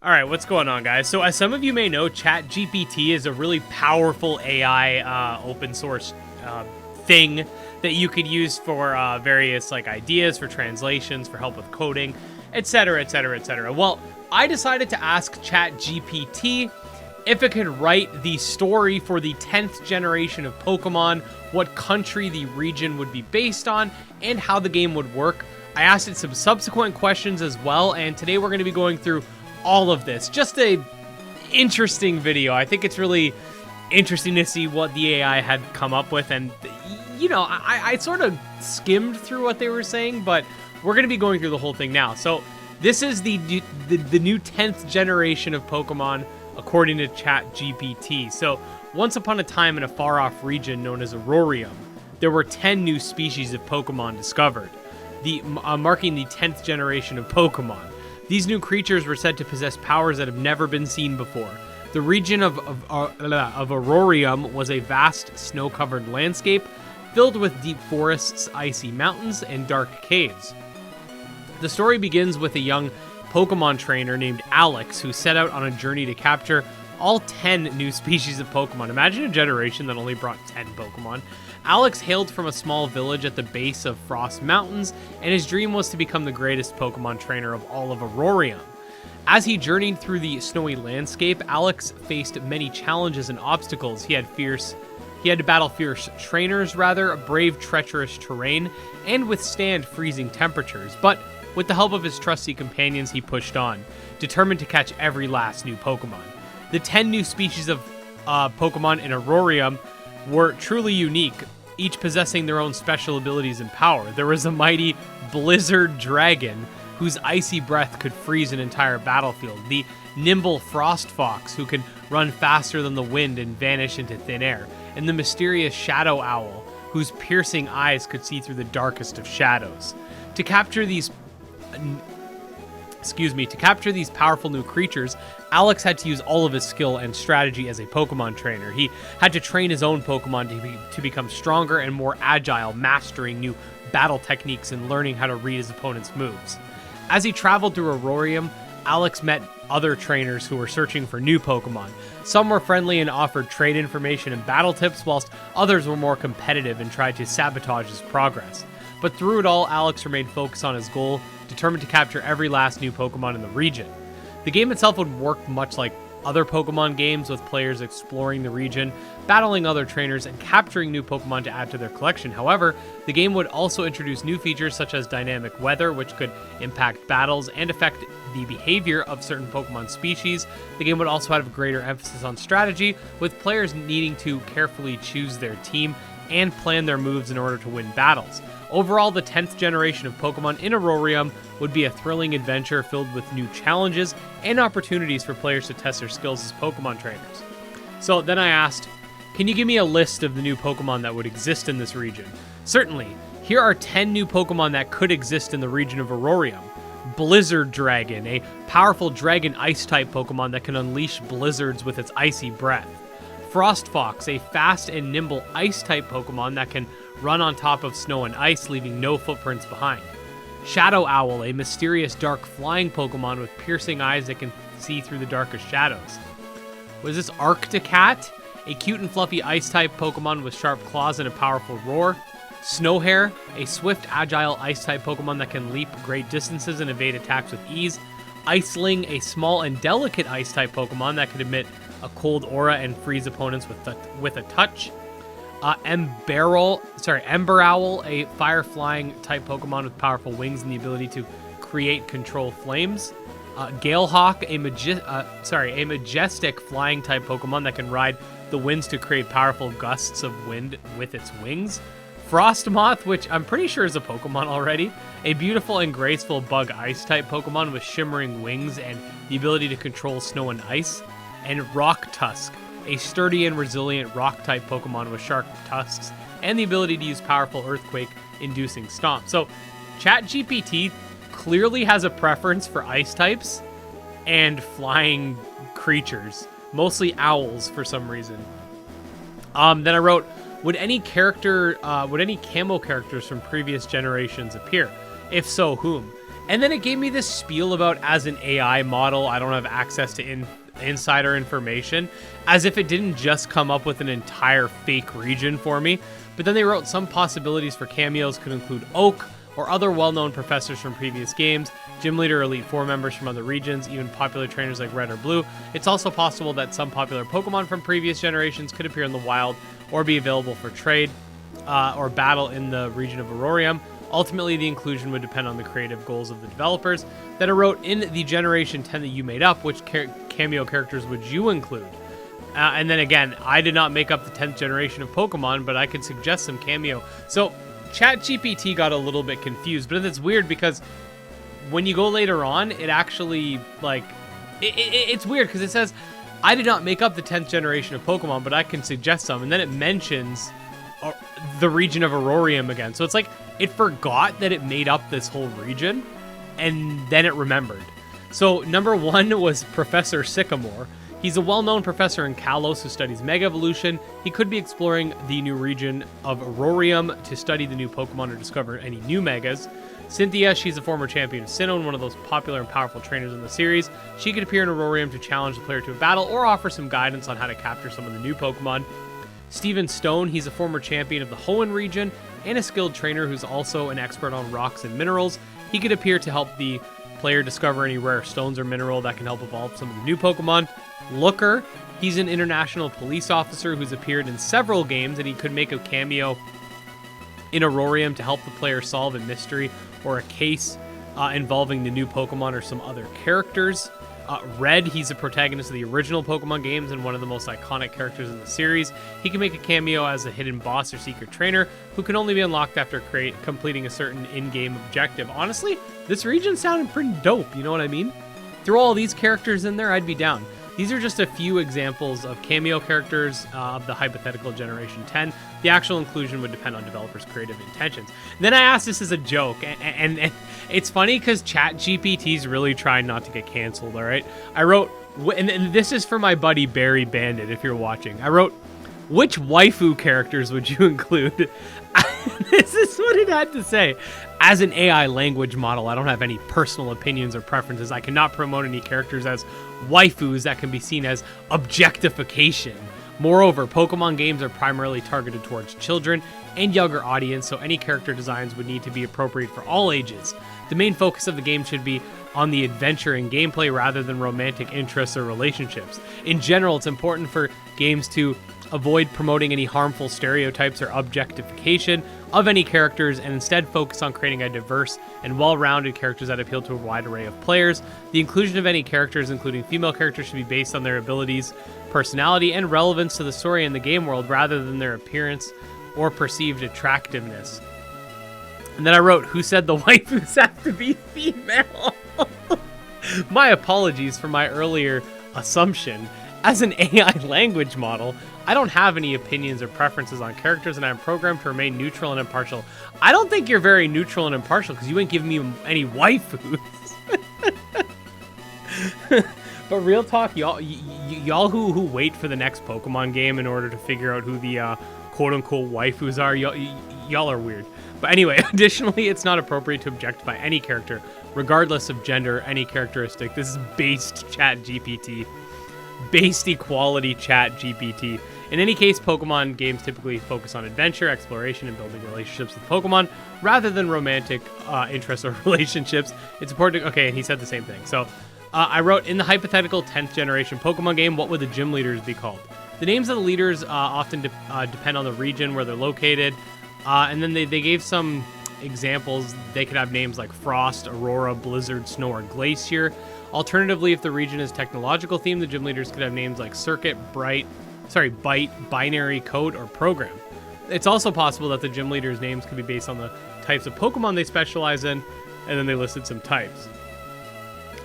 All right, what's going on, guys? So as some of you may know, GPT is a really powerful AI open source thing that you could use for various ideas, for translations, for help with coding, etc., etc., etc. Well, I decided to ask GPT if it could write the story for the 10th generation of Pokemon, what country the region would be based on, and how the game would work. I asked it some subsequent questions as well, and today we're going to be going through all of this. Just a interesting video. I think it's really interesting to see what the AI had come up with, and you know, I sort of skimmed through what they were saying, but we're going to be going through the whole thing now. So this is the new 10th generation of Pokemon according to GPT. So once upon a time in a far-off region known as Aurorium, there were 10 new species of Pokemon discovered, marking the 10th generation of Pokemon. These new creatures were said to possess powers that have never been seen before. The region of Aurorium was a vast snow-covered landscape filled with deep forests, icy mountains, and dark caves. The story begins with a young Pokemon trainer named Alex who set out on a journey to capture all 10 new species of Pokemon. Imagine a generation that only brought 10 Pokemon. Alex hailed from a small village at the base of Frost Mountains, and his dream was to become the greatest Pokemon trainer of all of Aurorium. As he journeyed through the snowy landscape, Alex faced many challenges and obstacles. He had to battle fierce trainers, brave treacherous terrain, and withstand freezing temperatures. But with the help of his trusty companions, he pushed on, determined to catch every last new Pokemon. The 10 new species of Pokemon in Aurorium were truly unique, each possessing their own special abilities and power. There was a mighty Blizzard Dragon, whose icy breath could freeze an entire battlefield. The nimble Frost Fox, who could run faster than the wind and vanish into thin air. And the mysterious Shadow Owl, whose piercing eyes could see through the darkest of shadows. To capture these powerful new creatures, Alex had to use all of his skill and strategy as a Pokemon trainer. He had to train his own Pokemon to become stronger and more agile, mastering new battle techniques and learning how to read his opponent's moves. As he traveled through Aurorium, Alex met other trainers who were searching for new Pokemon. Some were friendly and offered trade information and battle tips, whilst others were more competitive and tried to sabotage his progress. But through it all, Alex remained focused on his goal, determined to capture every last new Pokemon in the region. The game itself would work much like other Pokemon games, with players exploring the region, battling other trainers, and capturing new Pokemon to add to their collection. However, the game would also introduce new features such as dynamic weather, which could impact battles and affect the behavior of certain Pokemon species. The game would also have a greater emphasis on strategy, with players needing to carefully choose their team and plan their moves in order to win battles. Overall, the 10th generation of Pokemon in Aurorium would be a thrilling adventure filled with new challenges and opportunities for players to test their skills as Pokemon trainers. So then I asked, can you give me a list of the new Pokemon that would exist in this region? Certainly. Here are 10 new Pokemon that could exist in the region of Aurorium. Blizzard Dragon, a powerful dragon ice-type Pokemon that can unleash blizzards with its icy breath. Frost Fox, a fast and nimble ice-type Pokemon that can run on top of snow and ice, leaving no footprints behind. Shadow Owl, a mysterious dark flying Pokemon with piercing eyes that can see through the darkest shadows. Was this Arcticat, a cute and fluffy ice-type Pokemon with sharp claws and a powerful roar? Snowhair, a swift, agile ice-type Pokemon that can leap great distances and evade attacks with ease. Iceling, a small and delicate ice-type Pokemon that could emit a cold aura and freeze opponents with a touch. Ember Owl, a fire-flying type Pokemon with powerful wings and the ability to create control flames. Galehawk, a majestic flying type Pokemon that can ride the winds to create powerful gusts of wind with its wings. Frostmoth, which I'm pretty sure is a Pokemon already, a beautiful and graceful bug ice type Pokemon with shimmering wings and the ability to control snow and ice. And Rock Tusk, a sturdy and resilient rock-type Pokemon with sharp tusks and the ability to use powerful earthquake-inducing stomp. So, GPT clearly has a preference for ice types and flying creatures, mostly owls for some reason. Then I wrote, would any camo characters from previous generations appear? If so, whom? And then it gave me this spiel about as an AI model, I don't have access to insider information, as if it didn't just come up with an entire fake region for me. But then they wrote some possibilities for cameos could include Oak or other well-known professors from previous games, Gym Leader Elite Four members from other regions, even popular trainers like Red or Blue. It's also possible that some popular Pokemon from previous generations could appear in the wild or be available for trade or battle in the region of Aurorium. Ultimately, the inclusion would depend on the creative goals of the developers. Then I wrote, in the Generation 10 that you made up, which cameo characters would you include? And then again, I did not make up the 10th generation of Pokemon, but I could suggest some cameo. So ChatGPT got a little bit confused, but it's weird because when you go later on, it actually, like, it's weird because it says, I did not make up the 10th generation of Pokemon, but I can suggest some. And then it mentions the region of Aurorium again. So it's like it forgot that it made up this whole region, and then it remembered. So number 1 was Professor Sycamore. He's a well-known professor in Kalos who studies Mega Evolution. He could be exploring the new region of Aurorium to study the new Pokemon or discover any new Megas. Cynthia, she's a former champion of Sinnoh, one of those popular and powerful trainers in the series. She could appear in Aurorium to challenge the player to a battle or offer some guidance on how to capture some of the new Pokemon. Steven Stone, he's a former champion of the Hoenn region and a skilled trainer who's also an expert on rocks and minerals. He could appear to help the player discover any rare stones or mineral that can help evolve some of the new Pokemon. Looker, he's an international police officer who's appeared in several games, and he could make a cameo in Aurorium to help the player solve a mystery or a case involving the new Pokemon or some other characters. Red, he's a protagonist of the original Pokemon games and one of the most iconic characters in the series. He can make a cameo as a hidden boss or secret trainer who can only be unlocked after completing a certain in-game objective. Honestly, this region sounded pretty dope, you know what I mean? Throw all these characters in there, I'd be down. These are just a few examples of cameo characters of the hypothetical Generation 10. The actual inclusion would depend on developers' creative intentions. And then I asked this as a joke, and it's funny because ChatGPT's really trying not to get canceled, all right? I wrote, and this is for my buddy Barry Bandit, if you're watching. I wrote, which waifu characters would you include? This is what it had to say. As an AI language model, I don't have any personal opinions or preferences. I cannot promote any characters as waifus that can be seen as objectification. Moreover, Pokemon games are primarily targeted towards children and younger audience, so any character designs would need to be appropriate for all ages. The main focus of the game should be on the adventure and gameplay rather than romantic interests or relationships. In general, it's important for games to avoid promoting any harmful stereotypes or objectification of any characters and instead focus on creating a diverse and well-rounded characters that appeal to a wide array of players. The inclusion of any characters, including female characters, should be based on their abilities, personality, and relevance to the story and the game world rather than their appearance or perceived attractiveness. And then I wrote, who said the waifus have to be female? My apologies for my earlier assumption. As an AI language model, I don't have any opinions or preferences on characters, and I'm programmed to remain neutral and impartial. I don't think you're very neutral and impartial because you ain't giving me any waifus. But real talk, y'all who wait for the next Pokemon game in order to figure out who the quote-unquote waifus are, y'all are weird. But anyway, additionally, it's not appropriate to objectify any character, regardless of gender or any characteristic. This is based ChatGPT. Based equality ChatGPT. In any case, Pokemon games typically focus on adventure, exploration, and building relationships with Pokemon rather than romantic interests or relationships. It's important to... Okay, and he said the same thing. So I wrote, in the hypothetical 10th generation Pokemon game, what would the gym leaders be called? The names of the leaders often depend on the region where they're located. And then they gave some examples. They could have names like Frost, Aurora, Blizzard, Snow, or Glacier. Alternatively, if the region is technological themed, the gym leaders could have names like Circuit, Bite, Binary, Code, or Program. It's also possible that the gym leaders' names could be based on the types of Pokemon they specialize in, and then they listed some types.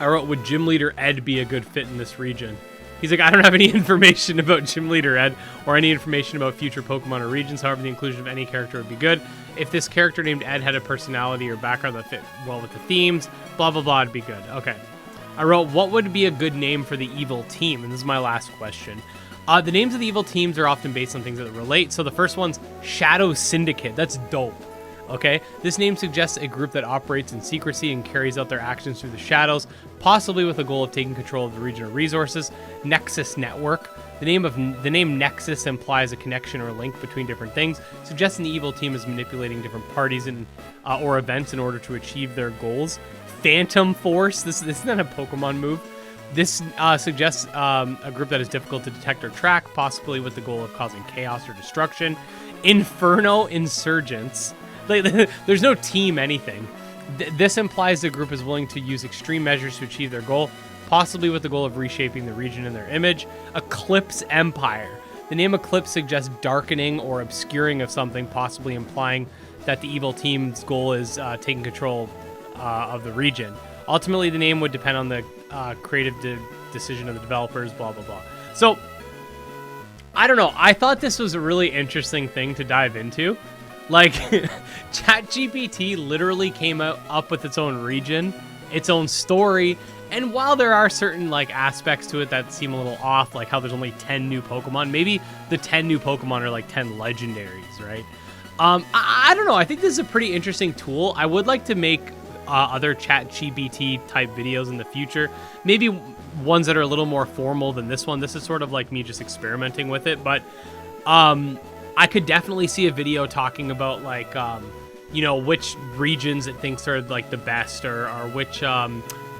I wrote, would Gym Leader Ed be a good fit in this region? He's like, I don't have any information about Gym Leader Ed or any information about future Pokemon or regions. However, the inclusion of any character would be good. If this character named Ed had a personality or background that fit well with the themes, blah, blah, blah, it'd be good. Okay. I wrote, what would be a good name for the evil team? And this is my last question. The names of the evil teams are often based on things that relate. So the first one's Shadow Syndicate. That's dope. Okay, this name suggests a group that operates in secrecy and carries out their actions through the shadows, possibly with the goal of taking control of the regional resources. Nexus Network. The name Nexus implies a connection or a link between different things, suggesting the evil team is manipulating different parties or events in order to achieve their goals. Phantom Force. This is not a Pokemon move. This suggests a group that is difficult to detect or track, possibly with the goal of causing chaos or destruction. Inferno Insurgents. There's no team anything. This implies the group is willing to use extreme measures to achieve their goal, possibly with the goal of reshaping the region in their image. Eclipse Empire. The name Eclipse suggests darkening or obscuring of something, possibly implying that the evil team's goal is taking control of the region. Ultimately, the name would depend on the creative decision of the developers, blah, blah, blah. So, I don't know. I thought this was a really interesting thing to dive into. Like, ChatGPT literally came up with its own region, its own story, and while there are certain, like, aspects to it that seem a little off, like how there's only 10 new Pokemon, maybe the 10 new Pokemon are like 10 legendaries, right? I don't know. I think this is a pretty interesting tool. I would like to make other ChatGPT type videos in the future. Maybe ones that are a little more formal than this one. This is sort of like me just experimenting with it, but I could definitely see a video talking about like, you know, which regions it thinks are like the best, or which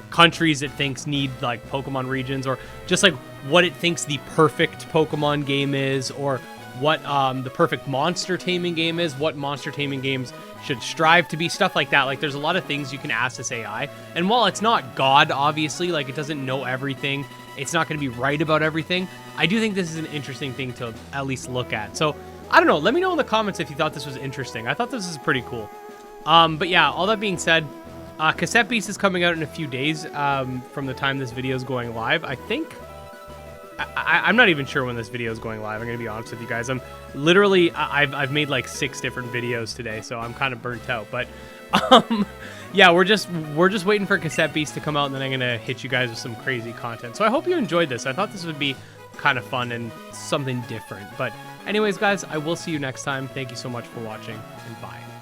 countries it thinks need like Pokemon regions, or just like what it thinks the perfect Pokemon game is, or what the perfect monster taming game is, what monster taming games should strive to be, stuff like that. Like, there's a lot of things you can ask this AI, and while it's not God, obviously, like, it doesn't know everything, it's not going to be right about everything, I do think this is an interesting thing to at least look at. So, I don't know, let me know in the comments if you thought this was interesting. I thought this is pretty cool. But yeah, all that being said, Cassette Beast is coming out in a few days from the time this video is going live. I think... I'm not even sure when this video is going live. I'm gonna be honest with you guys. I'm literally I've made like 6 different videos today, so I'm kind of burnt out. But yeah, we're just waiting for Cassette Beast to come out, and then I'm gonna hit you guys with some crazy content. So I hope you enjoyed this. I thought this would be kind of fun and something different. But anyways, guys, I will see you next time. Thank you so much for watching, and bye.